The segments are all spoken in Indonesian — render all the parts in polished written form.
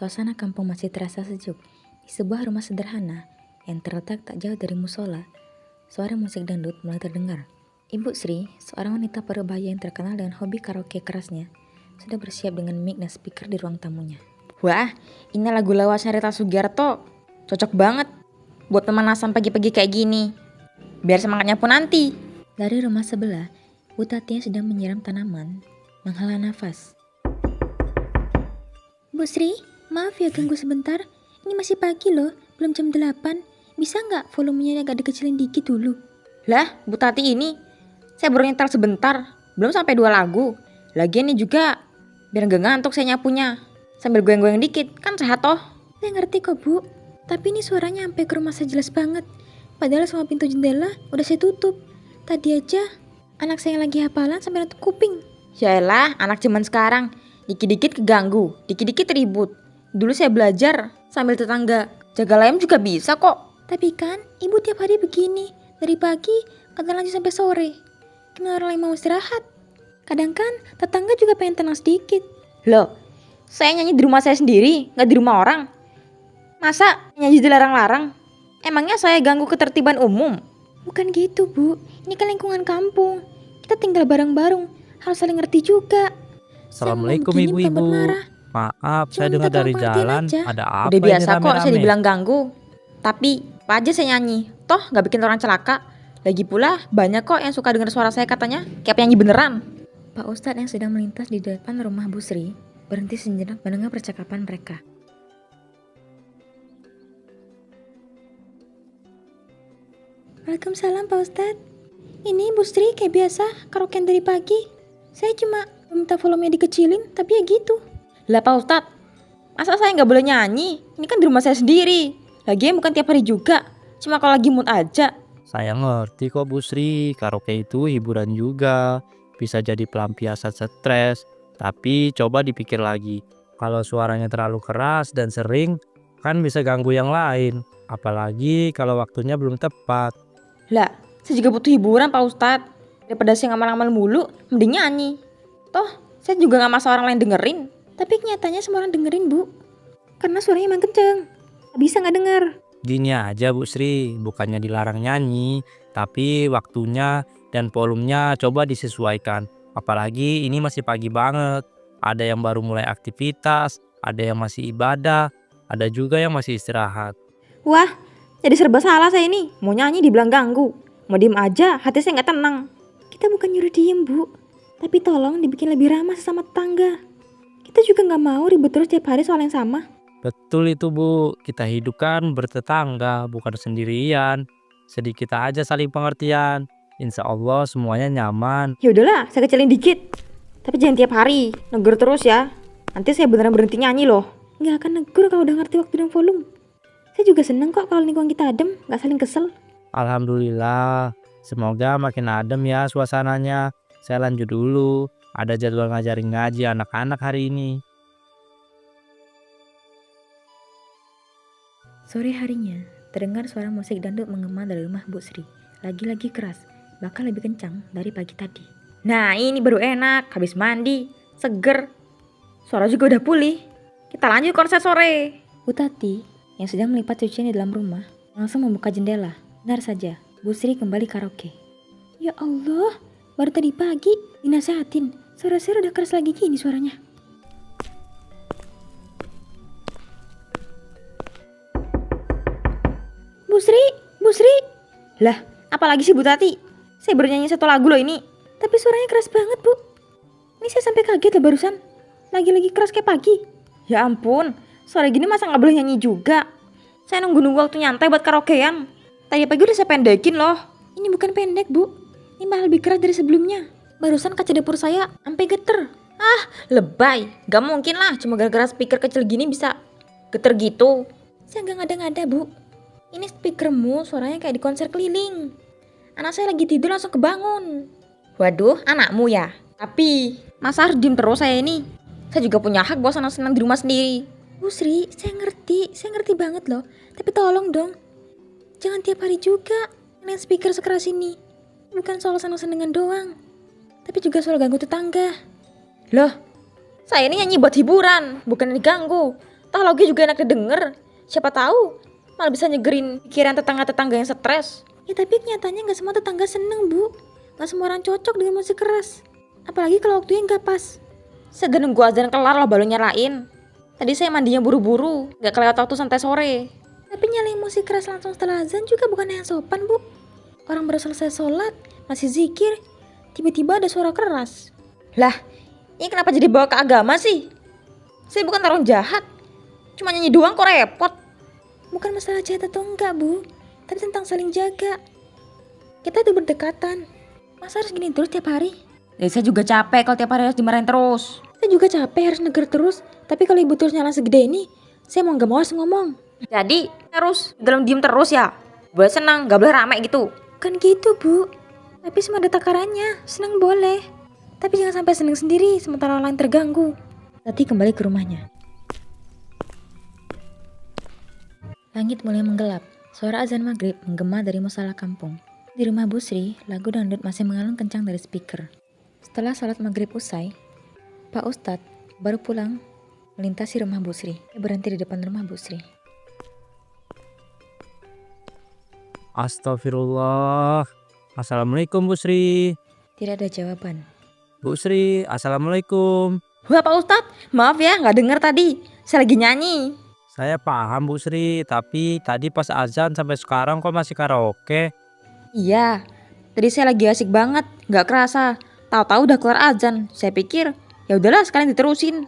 Suasana kampung masih terasa sejuk. Di sebuah rumah sederhana yang terletak tak jauh dari musola, suara musik dangdut mulai terdengar. Ibu Sri, seorang wanita parubaya yang terkenal dengan hobi karaoke kerasnya, sudah bersiap dengan mic dan speaker di ruang tamunya. Wah, ini lagu lawas Rita Sugiarto. Cocok banget buat pemanasan pagi-pagi kayak gini. Biar semangatnya pun nanti. Dari rumah sebelah, Bu Tati yang sedang menyiram tanaman menghela nafas. Bu Sri, maaf ya ganggu sebentar. Ini masih pagi loh, belum jam 8. Bisa nggak volumenya agak dikecilin dikit dulu? Lah, Bu Tati ini, saya baru nyetel sebentar. Belum sampai 2 lagu. Lagian ini juga, biar gak ngantuk saya nyapunya. Sambil goyang-goyang dikit, kan sehat toh. Saya ngerti kok Bu, tapi ini suaranya sampai ke rumah saya jelas banget. Padahal semua pintu jendela udah saya tutup. Tadi aja, anak saya yang lagi hafalan sampai nutup kuping. Yaelah, anak zaman sekarang. Dikit-dikit keganggu, dikit-dikit ribut. Dulu saya belajar sambil tetangga. Jaga layam juga bisa kok. Tapi kan, ibu tiap hari begini. Dari pagi, kadang lanjut sampai sore. Gimana orang yang mau istirahat? Kadang kan, tetangga juga pengen tenang sedikit. Loh, saya nyanyi di rumah saya sendiri, gak di rumah orang. Masa nyanyi dilarang-larang? Emangnya saya ganggu ketertiban umum? Bukan gitu Bu, ini kan lingkungan kampung. Kita tinggal bareng-bareng, harus saling ngerti juga. Assalamualaikum Saya ngomong begini bukan buat ibu-ibu. marah. Maaf, Cuma saya minta dengar dari tolong pengertian jalan aja. ada apa Udah ini biasa kok saya rame-rame? dibilang ganggu. Tapi apa aja saya nyanyi, toh gak bikin orang celaka. Lagi pula banyak kok yang suka dengar suara saya katanya, kayak penyanyi beneran. Pak Ustadz yang sedang melintas di depan rumah Bu Sri berhenti sejenak mendengar percakapan mereka. Waalaikumsalam Pak Ustadz. Ini Bu Sri kayak biasa karaokean dari pagi. Saya cuma minta volumenya dikecilin, tapi ya gitu. Lah Pak Ustadz, masa saya gak boleh nyanyi? Ini kan di rumah saya sendiri. Lagian bukan tiap hari juga, cuma kalau lagi mood aja. Saya ngerti kok Bu Sri, karaoke itu hiburan juga. Bisa jadi pelampiasan stres. Tapi coba dipikir lagi, kalau suaranya terlalu keras dan sering, kan bisa ganggu yang lain. Apalagi kalau waktunya belum tepat. Lah, saya juga butuh hiburan Pak Ustadz. Daripada saya ngamal-ngamal mulu, mending nyanyi. Toh, saya juga gak masa orang lain dengerin. Tapi kenyataannya semua orang dengerin Bu. Karena suaranya emang kenceng. Gak bisa gak denger. Gini aja Bu Sri, bukannya dilarang nyanyi, tapi waktunya dan volumenya coba disesuaikan. Apalagi ini masih pagi banget. Ada yang baru mulai aktivitas, ada yang masih ibadah, ada juga yang masih istirahat. Wah, jadi serba salah saya ini. Mau nyanyi dibilang ganggu. Mau diem aja, hati saya gak tenang. Kita bukan nyuruh diem Bu, tapi tolong dibikin lebih ramah sesama tetangga. Kita juga gak mau ribut terus tiap hari soal yang sama. Betul itu Bu, kita hidup kan bertetangga, bukan sendirian. Sedikit aja saling pengertian. Insya Allah semuanya nyaman. Ya udahlah, saya kecilin dikit. Tapi jangan tiap hari, negur terus ya. Nanti saya beneran berhenti nyanyi loh. Gak akan negur kalau udah ngerti waktu dan volume. Saya juga seneng kok kalau lingkungan kita adem, gak saling kesel. Alhamdulillah, semoga makin adem ya suasananya. Saya lanjut dulu, ada jadwal ngajarin ngaji anak-anak hari ini. Sore harinya, terdengar suara musik dangdut menggema dari rumah Bu Sri. Lagi-lagi keras, bahkan lebih kencang dari pagi tadi. Nah ini baru enak, habis mandi, seger. Suara juga udah pulih. Kita lanjut konser sore. Bu Tati, yang sedang melipat cucian di dalam rumah, langsung membuka jendela. Benar saja, Bu Sri kembali karaoke. Ya Allah, baru tadi pagi dinasehatin. Suara-suara udah keras lagi gini suaranya. Bu Sri, Bu Sri. Lah, apalagi sih Bu Tati? Saya baru nyanyi 1 lagu loh ini. Tapi suaranya keras banget Bu. Ini saya sampai kaget lah barusan. Lagi-lagi keras kayak pagi. Ya ampun, sore gini masa gak boleh nyanyi juga? Saya nunggu-nunggu waktu nyantai buat karaokean. Tadi pagi udah saya pendekin loh. Ini bukan pendek Bu, ini malah lebih keras dari sebelumnya. Barusan kaca dapur saya sampai geter. Ah, lebay. Gak mungkin lah, cuma gara-gara speaker kecil gini bisa geter gitu. Saya gak ngada-ngada Bu. Ini speakermu suaranya kayak di konser keliling. Anak saya lagi tidur langsung kebangun. Waduh, anakmu ya? Tapi, masa harus diem terus saya ini? Saya juga punya hak buat senang-senang di rumah sendiri. Bu Sri, saya ngerti banget loh. Tapi tolong dong, jangan tiap hari juga main speaker sekeras ini. Bukan soal senang-senangan doang, tapi juga soal ganggu tetangga. Loh, saya ini nyanyi buat hiburan, bukan diganggu. Teknologi juga enak didengar. Siapa tahu malah bisa nyegerin pikiran tetangga-tetangga yang stres. Ya tapi kenyataannya nggak semua tetangga seneng, Bu. Nggak semua orang cocok dengan musik keras. Apalagi kalau waktunya nggak pas. Saya udah nunggu azan kelar loh baru nyalain. Tadi saya mandinya buru-buru, gak kelewat waktu sampai sore. Tapi nyalain musik keras langsung setelah azan juga bukan yang sopan, Bu. Orang baru selesai sholat, masih zikir, tiba-tiba ada suara keras. Lah, ini kenapa jadi bawa ke agama sih? Saya bukan orang jahat. Cuma nyanyi doang kok repot. Bukan masalah jahat atau enggak, Bu. Tapi tentang saling jaga. Kita itu berdekatan. Masa harus gini terus tiap hari? Ya, saya juga capek kalau tiap hari harus dimarahin terus. Saya juga capek harus neger terus. Tapi kalau ibu terus nyala segede ini, saya mau nggak mau harus ngomong. Jadi harus dalam diem terus ya? Boleh senang, gak boleh rame gitu. Kan gitu, Bu. Tapi semua ada takarannya. Senang boleh. Tapi jangan sampai senang sendiri sementara orang lain terganggu. Tati kembali ke rumahnya. Langit mulai menggelap. Suara azan maghrib menggema dari musala kampung. Di rumah Bu Sri, lagu dangdut masih mengalun kencang dari speaker. Setelah sholat maghrib usai, Pak Ustadz baru pulang melintasi rumah Bu Sri. Dia berhenti di depan rumah Bu Sri. Astagfirullah. Assalamualaikum Bu Sri. Tidak ada jawaban. Bu Sri, assalamualaikum. Wah Pak Ustadz, maaf ya gak denger tadi. Saya lagi nyanyi. Saya paham Bu Sri, tapi tadi pas azan sampai sekarang kok masih karaoke? Iya, tadi saya lagi asik banget, gak kerasa. Tahu-tahu udah kelar azan. Saya pikir ya udahlah sekalian diterusin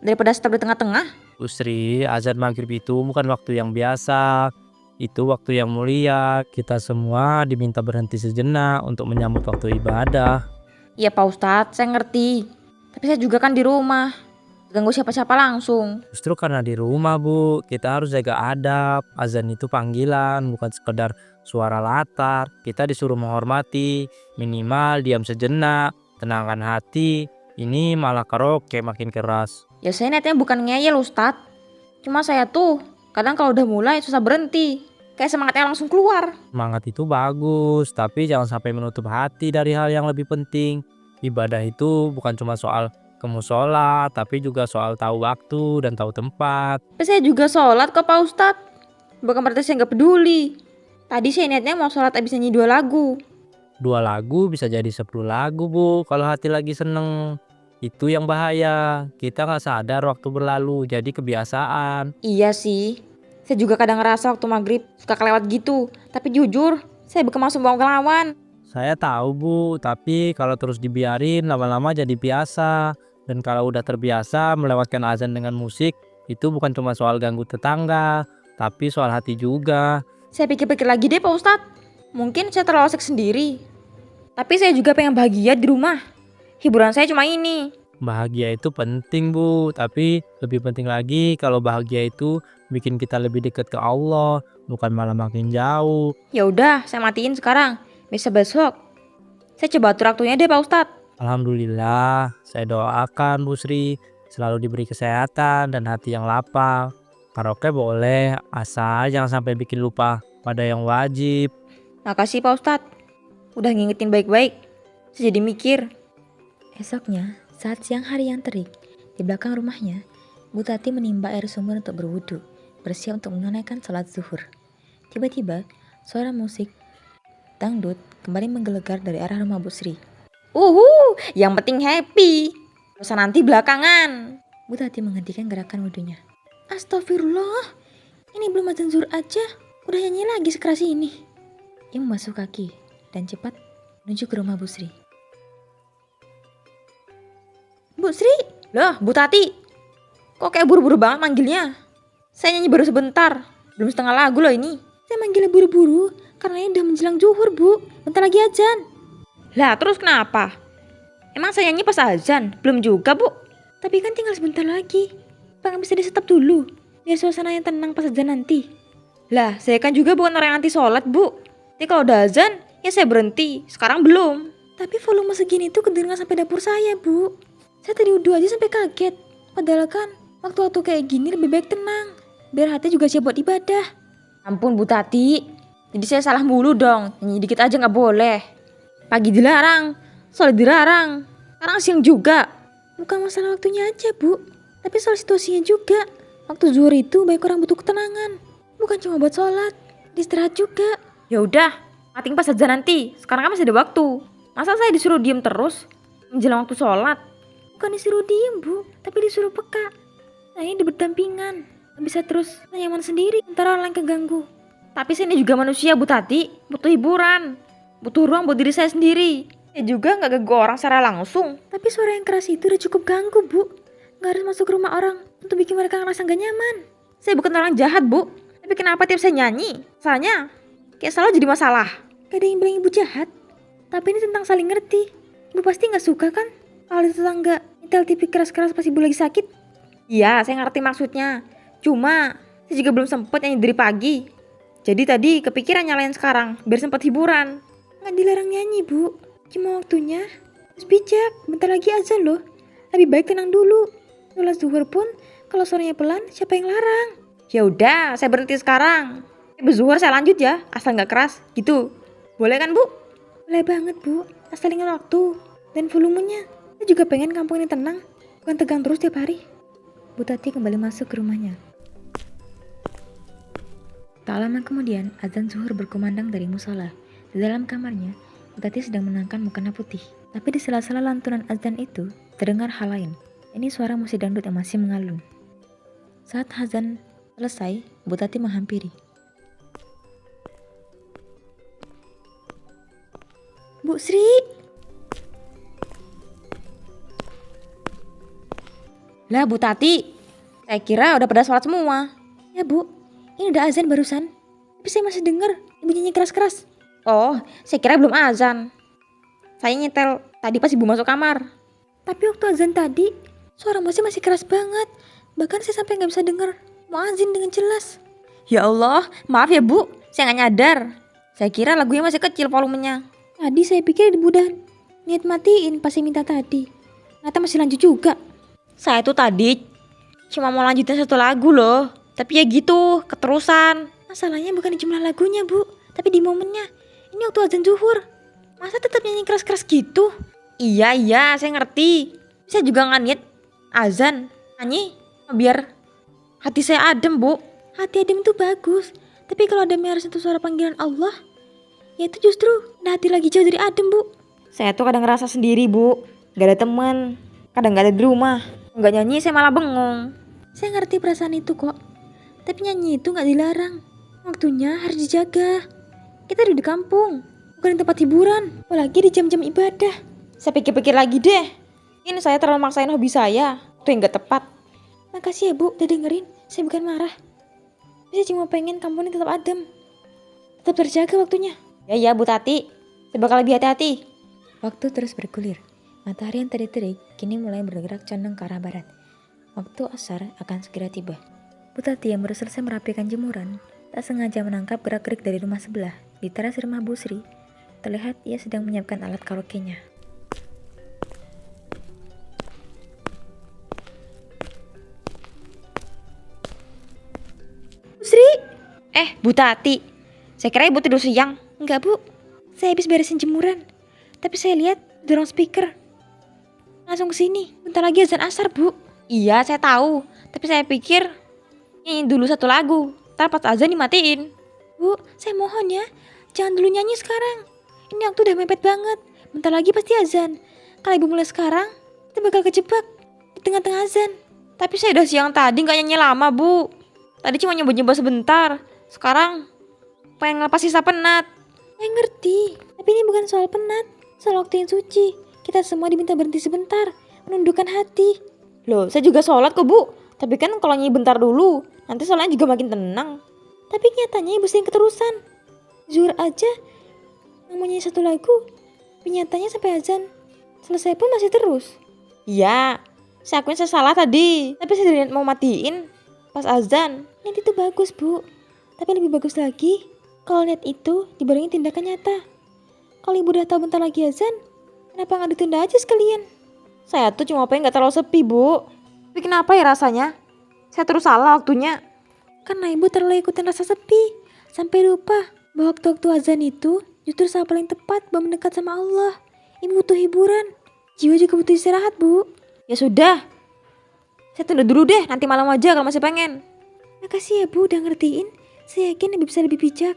daripada stop di tengah-tengah. Bu Sri, azan maghrib itu bukan waktu yang biasa. Itu waktu yang mulia. Kita semua diminta berhenti sejenak untuk menyambut waktu ibadah. Iya Pak Ustadz, saya ngerti. Tapi saya juga kan di rumah, ganggu siapa-siapa langsung. Justru karena di rumah Bu, kita harus jaga adab. Azan itu panggilan, bukan sekedar suara latar. Kita disuruh menghormati, minimal diam sejenak, tenangkan hati. Ini malah karaoke makin keras. Ya saya niatnya bukan ngeyel Ustadz. Cuma saya tuh kadang kalau udah mulai susah berhenti. Kayak semangatnya langsung keluar. Semangat itu bagus, tapi jangan sampai menutup hati dari hal yang lebih penting. Ibadah itu bukan cuma soal ke musola, tapi juga soal tahu waktu dan tahu tempat. Tapi saya juga sholat kok Pak Ustadz. Bukan berarti saya gak peduli. Tadi saya niatnya mau sholat abis nyanyi 2 lagu. 2 lagu bisa jadi 10 lagu Bu, kalau hati lagi seneng. Itu yang bahaya, kita gak sadar waktu berlalu, jadi kebiasaan. Iya sih. Saya juga kadang ngerasa waktu maghrib suka kelewat gitu. Tapi jujur, saya bukan masuk mau ngelawan. Saya tahu Bu, tapi kalau terus dibiarin lama-lama jadi biasa. Dan kalau udah terbiasa melewatkan azan dengan musik, itu bukan cuma soal ganggu tetangga, tapi soal hati juga. Saya pikir-pikir lagi deh Pak Ustadz. Mungkin saya terlalu asik sendiri. Tapi saya juga pengen bahagia di rumah. Hiburan saya cuma ini. Bahagia itu penting Bu, tapi lebih penting lagi kalau bahagia itu bikin kita lebih dekat ke Allah, bukan malah makin jauh. Ya udah, saya matiin sekarang. Besok saya coba atur waktunya deh Pak Ustadz. Alhamdulillah, saya doakan Bu Sri selalu diberi kesehatan dan hati yang lapang. Karaoke boleh, asal jangan sampai bikin lupa pada yang wajib. Makasih Pak Ustadz. Udah ngingetin baik-baik. Saya jadi mikir. Esoknya, saat siang hari yang terik, di belakang rumahnya, Bu Tati menimba air sumur untuk berwudu, bersiap untuk menunaikan sholat zuhur. Tiba-tiba, suara musik dangdut kembali menggelegar dari arah rumah Bu Sri. Yang penting happy. Usah nanti belakangan. Bu Tati menghentikan gerakan wudunya. Astagfirullah, ini belum azan zuhur aja, udah nyanyi lagi sekeras ini. Ia membasuh kaki dan cepat menuju ke rumah Bu Sri. Bu Sri, loh Bu Tati. Kok kayak buru-buru banget manggilnya? Saya nyanyi baru sebentar, belum setengah lagu loh ini. Saya manggilnya buru-buru karena ini udah menjelang zuhur Bu, bentar lagi azan. Lah terus kenapa? Emang saya nyanyi pas azan? Belum juga Bu. Tapi kan tinggal sebentar lagi. Apa bisa di-stop dulu? Biar suasana yang tenang pas azan nanti. Lah saya kan juga bukan orang yang anti sholat Bu. Jadi kalau udah azan, ya saya berhenti. Sekarang belum. Tapi volume segini tuh kedengeran sampai dapur saya Bu. Saya tadi udah aja sampai kaget. Padahal kan waktu-waktu kayak gini lebih baik tenang. Biar hati juga siap buat ibadah. Ampun Bu Tati. Jadi saya salah mulu dong. Nyanyi dikit aja gak boleh. Pagi dilarang, sore dilarang, sekarang siang juga. Bukan masalah waktunya aja Bu, tapi soal situasinya juga. Waktu zuhur itu banyak orang butuh ketenangan. Bukan cuma buat sholat, istirahat juga. Ya udah, mating pas aja nanti. Sekarang kan masih ada waktu. Masa saya disuruh diem terus menjelang waktu sholat? Bukan disuruh diem bu, tapi disuruh peka. Saya di berdampingan. Gak bisa terus nyaman sendiri, ntar orang lain keganggu. Tapi saya ini juga manusia Bu Tati, butuh hiburan, butuh ruang buat diri saya sendiri. Ya juga nggak ganggu orang secara langsung. Tapi suara yang keras itu udah cukup ganggu bu. Gak harus masuk ke rumah orang untuk bikin mereka ngerasa gak nyaman. Saya bukan orang jahat Bu, tapi kenapa tiap saya nyanyi, soalnya kayak selalu jadi masalah. Gak ada yang bilang ibu jahat. Tapi ini tentang saling ngerti. Ibu pasti gak suka kan kalau ada tetangga nyetel TV keras-keras pas ibu lagi sakit. Iya, saya ngerti maksudnya. Cuma saya juga belum sempet nyanyi dari pagi. Jadi tadi kepikiran nyalain sekarang biar sempet hiburan. Gak dilarang nyanyi bu, cuma waktunya harus bijak. Bentar lagi azan loh. Lebih baik tenang dulu. Sholat zuhur pun kalau suaranya pelan, siapa yang larang? Ya udah, saya berhenti sekarang. Berzuhur saya lanjut ya, asal nggak keras gitu. Boleh kan Bu? Boleh banget bu, asal ingat waktu dan volumenya. Saya juga pengen kampung ini tenang, bukan tegang terus tiap hari. Bu Tati kembali masuk ke rumahnya. Tak lama kemudian, azan zuhur berkumandang dari musola. Di dalam kamarnya, Bu Tati sedang menangkan mukena putih. Tapi di sela-sela lantunan azan itu, terdengar hal lain. Ini suara musik dangdut yang masih mengalun. Saat azan selesai, Bu Tati menghampiri. Bu Sri! Lah Bu Tati, saya kira udah pada sholat semua. Ya bu, ini udah azan barusan. Tapi saya masih dengar ibu nyanyi keras-keras. Oh, saya kira belum azan. Saya nyetel tadi pas Ibu masuk kamar. Tapi waktu azan tadi, suara musik masih keras banget. Bahkan saya sampai gak bisa dengar muazin dengan jelas. Ya Allah, maaf ya Bu, saya nggak nyadar. Saya kira lagunya masih kecil volumenya. Tadi saya pikir ibu udah niat matiin pas saya minta tadi. Ternyata masih lanjut juga. Saya tuh tadi cuma mau lanjutin satu lagu loh. Tapi ya gitu, keterusan. Masalahnya bukan di jumlah lagunya bu, tapi di momennya. Ini waktu azan zuhur. Masa tetap nyanyi keras-keras gitu? Iya, saya ngerti. Saya juga nggak niat azan, nyanyi biar hati saya adem Bu. Hati adem itu bagus. Tapi kalau ademnya harus sentuh suara panggilan Allah, ya itu justru ada hati lagi jauh dari adem bu. Saya tuh kadang ngerasa sendiri Bu, gak ada teman, kadang gak ada di rumah. Nggak nyanyi saya malah bengong. Saya ngerti perasaan itu kok. Tapi nyanyi itu gak dilarang. Waktunya harus dijaga. Kita ada di kampung, bukan di tempat hiburan, apalagi di jam-jam ibadah. Saya pikir-pikir lagi deh. Ini saya terlalu maksain hobi saya, itu yang gak tepat. Makasih ya bu, udah dengerin. Saya bukan marah. Saya cuma pengen kampung ini tetap adem. Tetap terjaga waktunya. Ya Bu Tati, saya bakal lebih hati-hati. Waktu terus bergulir. Matahari yang tadi terik kini mulai bergerak condong ke arah barat. Waktu asar akan segera tiba. Bu Tati yang baru selesai merapikan jemuran, tak sengaja menangkap gerak-gerik dari rumah sebelah. Di teras rumah Bu Sri, terlihat ia sedang menyiapkan alat karaoke-nya. Bu Sri! Bu Tati, saya kira Ibu tidur siang. Enggak bu, saya habis beresin jemuran. Tapi saya lihat dorong speaker. Langsung ke sini. Bentar lagi azan asar bu. Iya saya tahu, tapi saya pikir nyanyi dulu satu lagu, ntar pas azan dimatiin. Bu, saya mohon ya, jangan dulu nyanyi sekarang. Ini waktu udah mepet banget. Bentar lagi pasti azan. Kalau ibu mulai sekarang, kita bakal kejebak di tengah-tengah azan. Tapi saya udah siang tadi gak nyanyi lama Bu. Tadi cuma nyoba-nyoba sebentar. Sekarang pengen ngelepas sisa penat. Saya ngerti, tapi ini bukan soal penat, soal waktu yang suci. Kita semua diminta berhenti sebentar, menundukkan hati. Loh, saya juga sholat kok Bu. Tapi kan kalau nyanyi bentar dulu, nanti sholatnya juga makin tenang. Tapi nyatanya ibu sering keterusan. Zuhur aja yang mau nyanyi satu lagu, tapi nyatanya sampai azan selesai pun masih terus. Iya, saya akuin saya salah tadi. Tapi saya niat mau matiin pas azan. Niat itu bagus bu, tapi lebih bagus lagi kalau niat itu dibarengi tindakan nyata. Kalau ibu udah tahu bentar lagi azan, kenapa nggak ditunda aja sekalian? Saya tuh cuma pengen gak terlalu sepi Bu. Tapi kenapa ya rasanya saya terus salah waktunya? Karena ibu terlalu ikutin rasa sepi, sampai lupa bahwa waktu-waktu azan itu justru saat paling tepat buat mendekat sama Allah. Ibu butuh hiburan, jiwa juga butuh istirahat bu. Ya sudah, Saya tunda dulu deh, nanti malam aja kalau masih pengen. Makasih ya Bu udah ngertiin. Saya yakin Ibu bisa lebih bijak.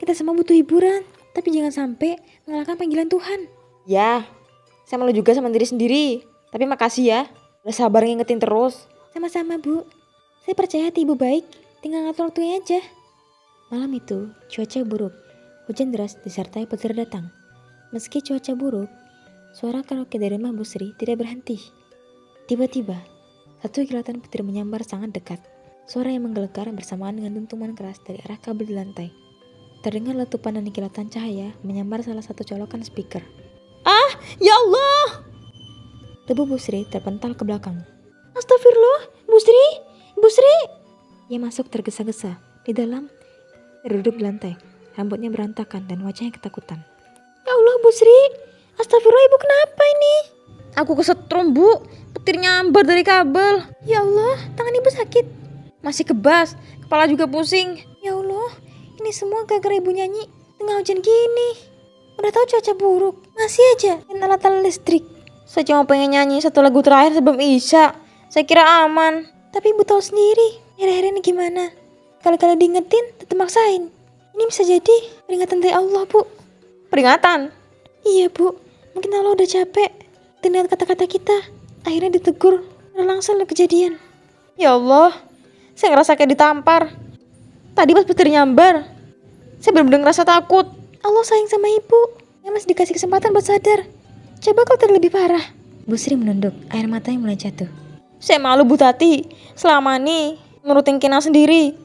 Kita semua butuh hiburan, tapi jangan sampai mengalahkan panggilan Tuhan. Ya, saya malu juga sama diri sendiri. Tapi makasih ya, udah sabar ngingetin terus. Sama-sama Bu. Saya percaya hati Ibu baik, tinggal ngatur waktunya aja. Malam itu, cuaca buruk. Hujan deras disertai petir datang. Meski cuaca buruk, suara karaoke dari rumah Bu Sri tidak berhenti. Tiba-tiba, satu kilatan petir menyambar sangat dekat. Suara yang menggelegar bersamaan dengan dentuman keras dari arah kabel di lantai. Terdengar letupan dan kilatan cahaya menyambar salah satu colokan speaker. Ya Allah! Tubuh Bu Sri terpental ke belakang. Astagfirullah, Bu Sri! Bu Sri! Ia masuk tergesa-gesa. Di dalam, duduk di lantai. Rambutnya berantakan dan wajahnya ketakutan. Ya Allah, Bu Sri! Astagfirullah, Ibu kenapa ini? Aku kesetrum, Bu. Petir nyambar dari kabel. Ya Allah, tangan Ibu sakit. Masih kebas, kepala juga pusing. Ya Allah, ini semua gara-gara Ibu nyanyi tengah hujan gini. Udah tahu cuaca buruk, masih aja main alat-alat listrik. Saya cuma pengen nyanyi satu lagu terakhir sebelum Isya. Saya kira aman. Tapi Ibu tahu sendiri, akhir-akhir ini gimana? Kali-kali diingetin, tetap maksain. Ini bisa jadi peringatan dari Allah, Bu. Peringatan? Iya, Bu. Mungkin Allah udah capek dengan kata-kata kita. Akhirnya ditegur, langsung kejadian. Ya Allah, saya ngerasa kayak ditampar. Tadi pas petir nyambar, saya benar-benar ngerasa takut. Allah sayang sama Ibu, yang masih dikasih kesempatan buat sadar. Coba kalau lebih parah. Bu Sri menunduk, air matanya mulai jatuh. Saya malu, Bu Tati. Selama ini nurutin Kinang sendiri.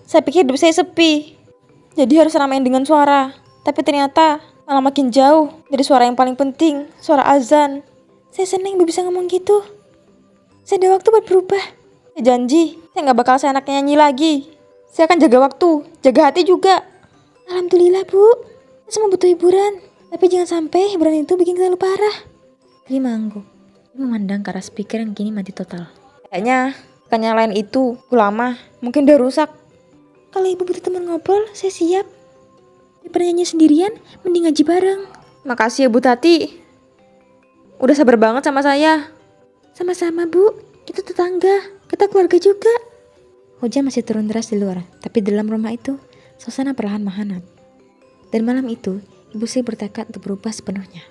Saya pikir hidup saya sepi, jadi harus ramein dengan suara. Tapi ternyata malah makin jauh dari suara yang paling penting, suara azan. Saya senang Ibu bisa ngomong gitu. Saya ada waktu buat berubah. Saya janji, saya gak bakal seenaknya nyanyi lagi. Saya akan jaga waktu, jaga hati juga. Alhamdulillah, Bu. Kita semua butuh hiburan. Tapi jangan sampai hiburan itu bikin kita lupa arah. Sri mengangguk. Dia memandang ke arah speaker yang kini mati total. Kayaknya bukan nyalain itu, lama, mungkin udah rusak. Kalau Ibu butuh teman ngobrol, saya siap. Daripada nyanyi sendirian, mending ngaji bareng. Makasih ya Bu Tati. Udah sabar banget sama saya. Sama-sama, Bu. Kita tetangga, kita keluarga juga. Hujan masih turun deras di luar, tapi di dalam rumah itu, suasana perlahan menghangat. Dan malam itu, Ibu Sri bertekad untuk berubah sepenuhnya.